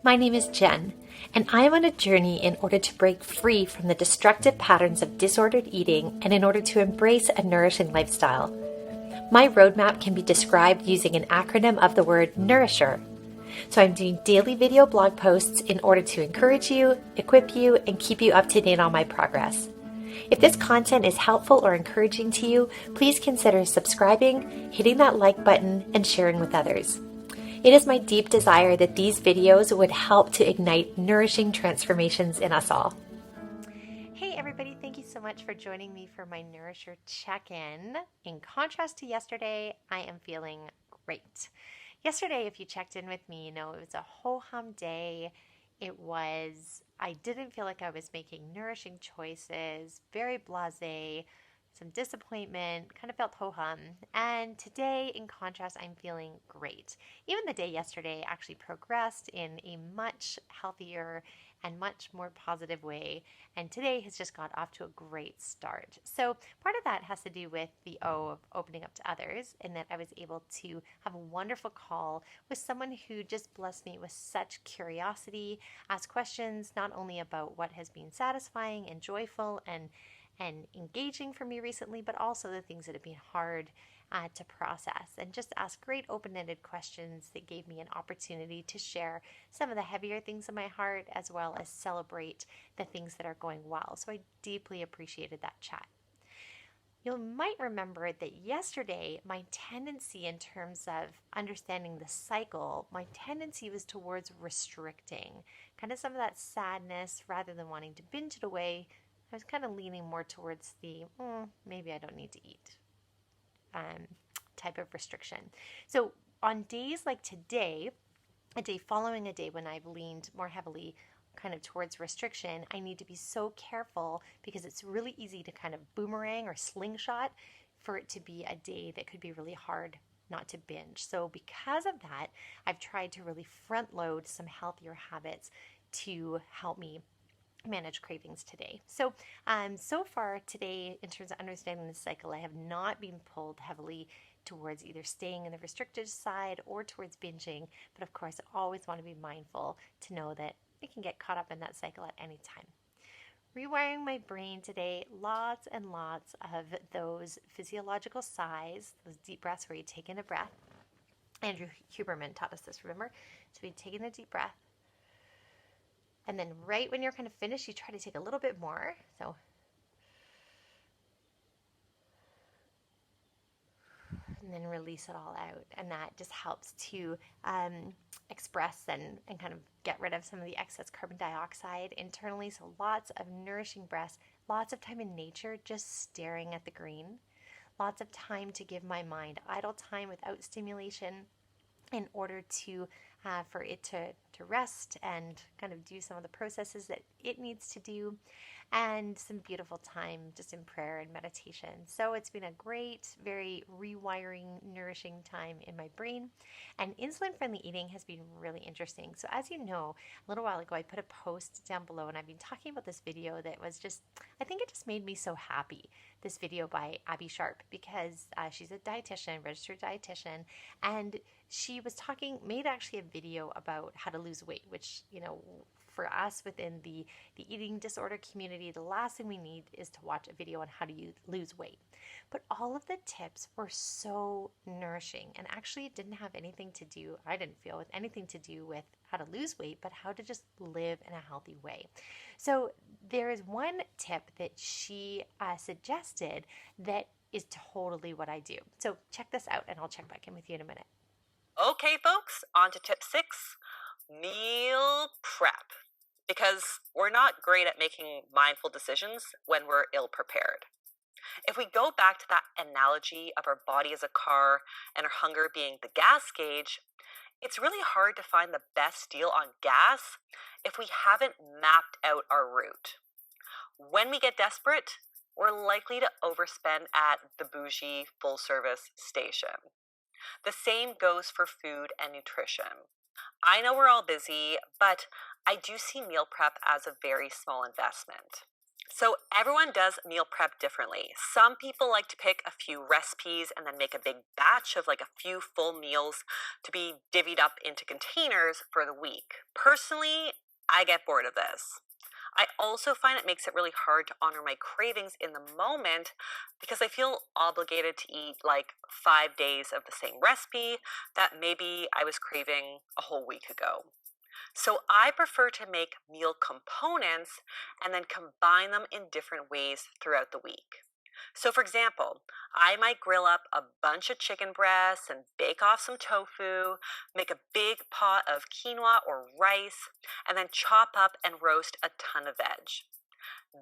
My name is Jen, and I am on a journey in order to break free from the destructive patterns of disordered eating and in order to embrace a nourishing lifestyle. My roadmap can be described using an acronym of the word Nourisher. So I'm doing daily video blog posts in order to encourage you, equip you, and keep you up to date on my progress. If this content is helpful or encouraging to you, please consider subscribing, hitting that like button, and sharing with others. It is my deep desire that these videos would help to ignite nourishing transformations in us all. Hey everybody, thank you so much for joining me for my Nourisher Check In. In contrast to yesterday, I am feeling great. Yesterday, if you checked in with me, you know, it was a ho-hum day. I didn't feel like I was making nourishing choices, very blasé, some disappointment, kind of felt ho-hum. And today, in contrast, I'm feeling great. Even the day yesterday actually progressed in a much healthier and much more positive way. And today has just got off to a great start. So part of that has to do with the O of opening up to others, and that I was able to have a wonderful call with someone who just blessed me with such curiosity, ask questions not only about what has been satisfying and joyful and engaging for me recently, but also the things that have been hard to process, and just ask great open-ended questions that gave me an opportunity to share some of the heavier things in my heart as well as celebrate the things that are going well. So I deeply appreciated that chat. You might remember that yesterday, my tendency in terms of understanding the cycle, my tendency was towards restricting, kind of some of that sadness rather than wanting to binge it away. I was kind of leaning more towards the maybe I don't need to eat type of restriction. So on days like today, a day following a day when I've leaned more heavily kind of towards restriction, I need to be so careful because it's really easy to kind of boomerang or slingshot for it to be a day that could be really hard not to binge. So because of that, I've tried to really front load some healthier habits to help me manage cravings today. So so far today, in terms of understanding the cycle, I have not been pulled heavily towards either staying in the restricted side or towards binging. But of course, I always want to be mindful to know that I can get caught up in that cycle at any time. Rewiring my brain today, lots and lots of those physiological sighs, those deep breaths where you take in a breath. Andrew Huberman taught us this, remember? So we take in a deep breath. And then right when you're kind of finished, you try to take a little bit more. So, and then release it all out. And that just helps to express and kind of get rid of some of the excess carbon dioxide internally. So lots of nourishing breaths, lots of time in nature, just staring at the green. Lots of time to give my mind idle time without stimulation in order to for it to rest and kind of do some of the processes that it needs to do, and some beautiful time just in prayer and meditation. So it's been a great, very rewiring, nourishing time in my brain. And insulin friendly eating has been really interesting. So as you know, a little while ago, I put a post down below and I've been talking about this video that was just, I think it just made me so happy. This video by Abbey Sharp, because she's a dietitian, registered dietitian, and she was made actually a video about how to lose weight, which, you know, for us within the eating disorder community, the last thing we need is to watch a video on how to lose weight. But all of the tips were so nourishing, and actually it didn't have anything to do, I didn't feel, with anything to do with how to lose weight, but how to just live in a healthy way. So there is one tip that she suggested that is totally what I do. So check this out, and I'll check back in with you in a minute. Okay, folks, on to tip 6, meal prep. Because we're not great at making mindful decisions when we're ill-prepared. If we go back to that analogy of our body as a car and our hunger being the gas gauge, it's really hard to find the best deal on gas if we haven't mapped out our route. When we get desperate, we're likely to overspend at the bougie full-service station. The same goes for food and nutrition. I know we're all busy, but I do see meal prep as a very small investment. So everyone does meal prep differently. Some people like to pick a few recipes and then make a big batch of like a few full meals to be divvied up into containers for the week. Personally, I get bored of this. I also find it makes it really hard to honor my cravings in the moment because I feel obligated to eat like 5 days of the same recipe that maybe I was craving a whole week ago. So I prefer to make meal components and then combine them in different ways throughout the week. So, for example, I might grill up a bunch of chicken breasts and bake off some tofu, make a big pot of quinoa or rice, and then chop up and roast a ton of veg.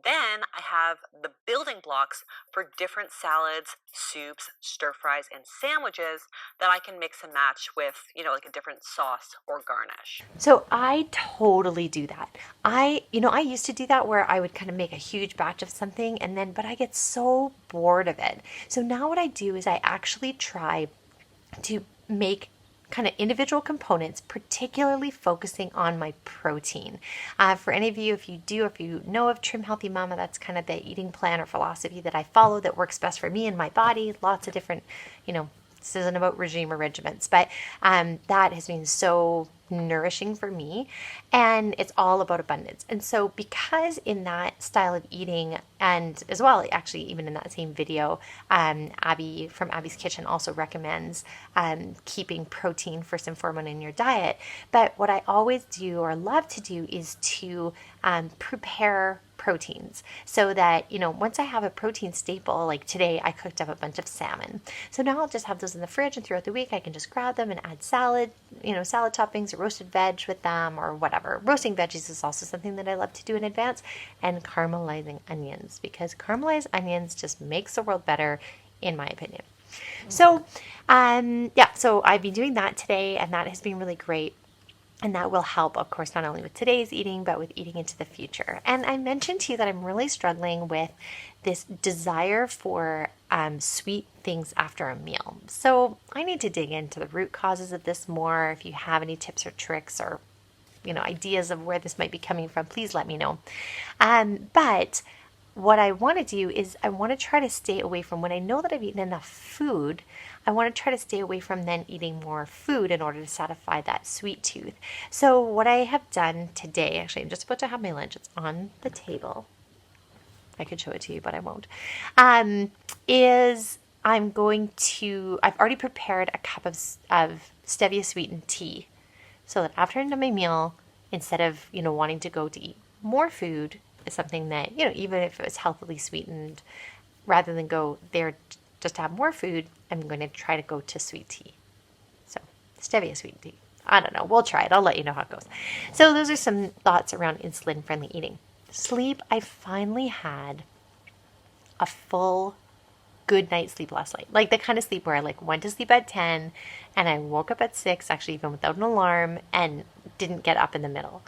Then I have the building blocks for different salads, soups, stir fries, and sandwiches that I can mix and match with, like a different sauce or garnish. So I totally do that. I used to do that where I would kind of make a huge batch of something but I get so bored of it. So now what I do is I actually try to make kind of individual components, particularly focusing on my protein. For any of you, if you know of Trim Healthy Mama, that's kind of the eating plan or philosophy that I follow that works best for me and my body. Lots of different, this isn't about regime or regiments, but that has been so nourishing for me, and it's all about abundance. And so because in that style of eating, and as well actually even in that same video, Abby from Abby's Kitchen also recommends keeping protein first and foremost in your diet. But what I always do or love to do is to prepare proteins so that, once I have a protein staple, like today I cooked up a bunch of salmon. So now I'll just have those in the fridge, and throughout the week I can just grab them and add salad toppings or roasted veg with them or whatever. Roasting veggies is also something that I love to do in advance, and caramelizing onions, because caramelized onions just makes the world better in my opinion. So, so I've been doing that today, and that has been really great. And that will help, of course, not only with today's eating, but with eating into the future. And I mentioned to you that I'm really struggling with this desire for sweet things after a meal. So I need to dig into the root causes of this more. If you have any tips or tricks or, ideas of where this might be coming from, please let me know. But what I want to do is I want to try to stay away from, when I know that I've eaten enough food, I want to try to stay away from then eating more food in order to satisfy that sweet tooth. So what I have done today, actually I'm just about to have my lunch, it's on the table. I could show it to you, but I won't. I've already prepared a cup of stevia sweetened tea, so that after I'm done my meal, instead of, wanting to go to eat more food, is something that, even if it was healthily sweetened, rather than go there just to have more food, I'm going to try to go to sweet tea. So stevia sweet tea. I don't know. We'll try it. I'll let you know how it goes. So those are some thoughts around insulin friendly eating. Sleep. I finally had a full good night's sleep last night. Like the kind of sleep where I went to sleep at 10 and I woke up at 6, actually even without an alarm, and didn't get up in the middle.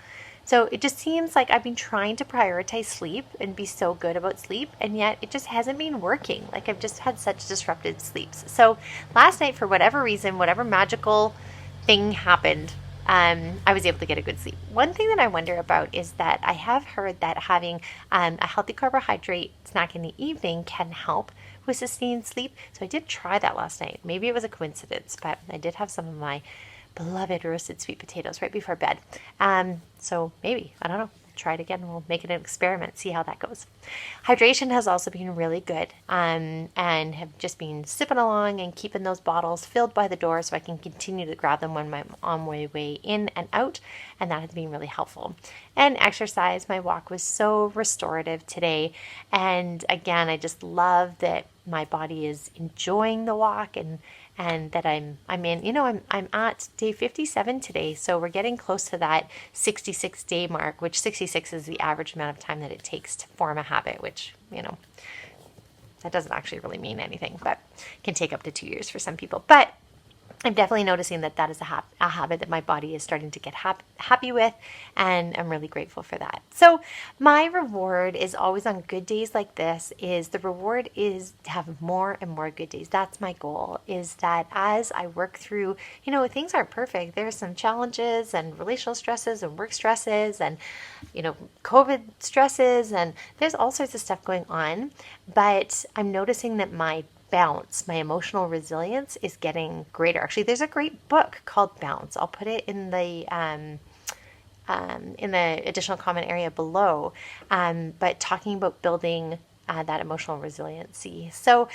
So it just seems like I've been trying to prioritize sleep and be so good about sleep, and yet it just hasn't been working. I've just had such disrupted sleeps. So last night, for whatever reason, whatever magical thing happened, I was able to get a good sleep. One thing that I wonder about is that I have heard that having a healthy carbohydrate snack in the evening can help with sustained sleep. So I did try that last night. Maybe it was a coincidence, but I did have some of my beloved roasted sweet potatoes right before bed. So maybe, I don't know, try it again. We'll make it an experiment, see how that goes. Hydration has also been really good, and have just been sipping along and keeping those bottles filled by the door so I can continue to grab them when I'm on my way in and out, and that has been really helpful. And exercise, my walk was so restorative today, and again, I just love that my body is enjoying the walk, and that I'm at day 57 today, so we're getting close to that 66 day mark, which 66 is the average amount of time that it takes to form a habit, which, that doesn't actually really mean anything, but can take up to 2 years for some people. But I'm definitely noticing that that is a habit that my body is starting to get happy with, and I'm really grateful for that. So my reward is always on good days like this is the reward is to have more and more good days. That's my goal, is that as I work through, things aren't perfect. There's some challenges and relational stresses and work stresses and, COVID stresses, and there's all sorts of stuff going on. But I'm noticing that my bounce, my emotional resilience is getting greater. Actually, there's a great book called Bounce. I'll put it in the additional comment area below. But talking about building that emotional resiliency. So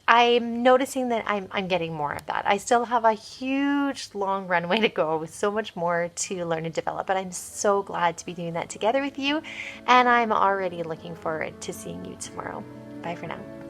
I'm noticing that I'm getting more of that. I still have a huge long runway to go with so much more to learn and develop, but I'm so glad to be doing that together with you. And I'm already looking forward to seeing you tomorrow. Bye for now.